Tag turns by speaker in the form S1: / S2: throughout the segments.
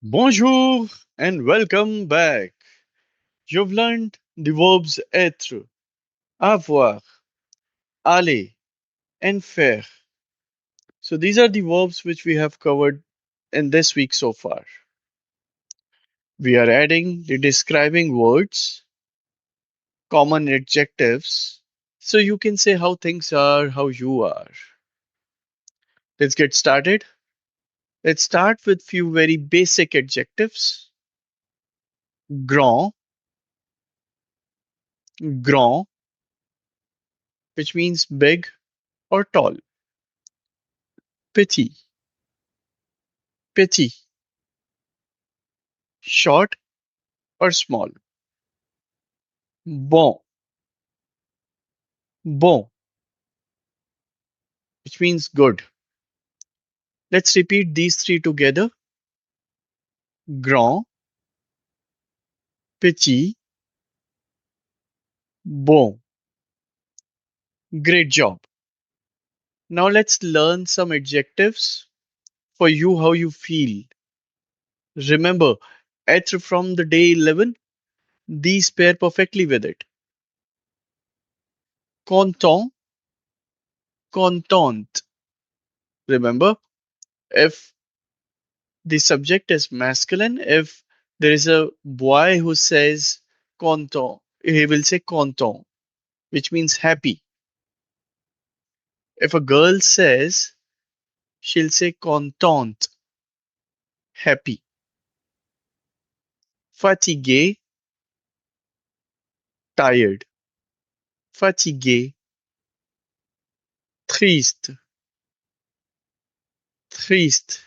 S1: Bonjour and welcome back. You've learned the verbs être, avoir, aller, and faire. So these are the verbs which we have covered in this week so far. We are adding the describing words, common adjectives, so you can say how things are, how you are. Let's get started. Let's start with few very basic adjectives. Grand, grand, which means big or tall. Petit, petit, short or small. Bon, bon, which means good. Let's repeat these three together. Grand, petit, bon. Great job. Now let's learn some adjectives for you how you feel. Remember, être from the day 11, these pair perfectly with it. Content, contente. Remember, if the subject is masculine, if there is a boy who says content, he will say content, which means happy. If a girl says, she'll say contente, happy. Fatigué, tired. Fatigué, triste, triste,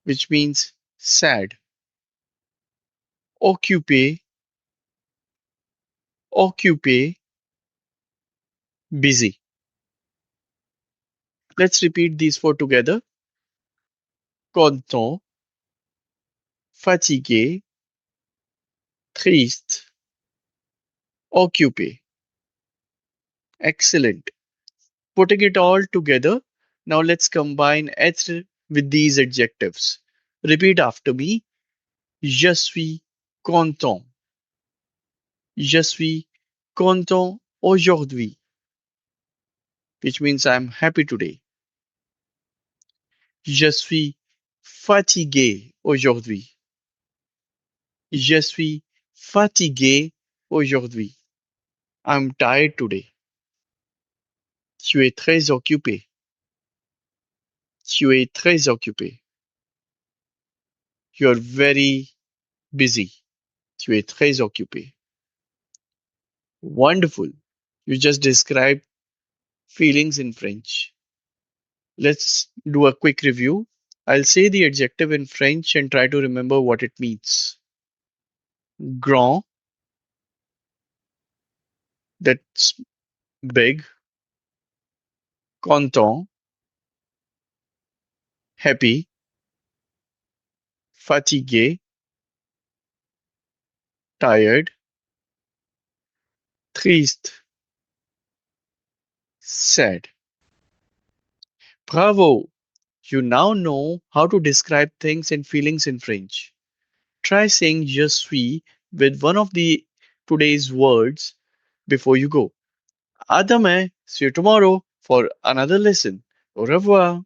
S1: which means sad. Occupé, occupé, busy. Let's repeat these four together. Content, fatigué, triste, occupé. Excellent. Putting it all together, now let's combine être with these adjectives. Repeat after me. Je suis content. Je suis content aujourd'hui, which means I'm happy today. Je suis fatigué aujourd'hui. Je suis fatigué aujourd'hui. I'm tired today. Tu es très occupé. Tu es très occupé. You're very busy. Tu es très occupé. Wonderful. You just described feelings in French. Let's do a quick review. I'll say the adjective in French and try to remember what it means. Grand, that's big. Content, happy. Fatigué, tired. Triste, sad. Bravo! You now know how to describe things and feelings in French. Try saying je suis with one of the today's words before you go. À demain. See you tomorrow for another lesson. Au revoir.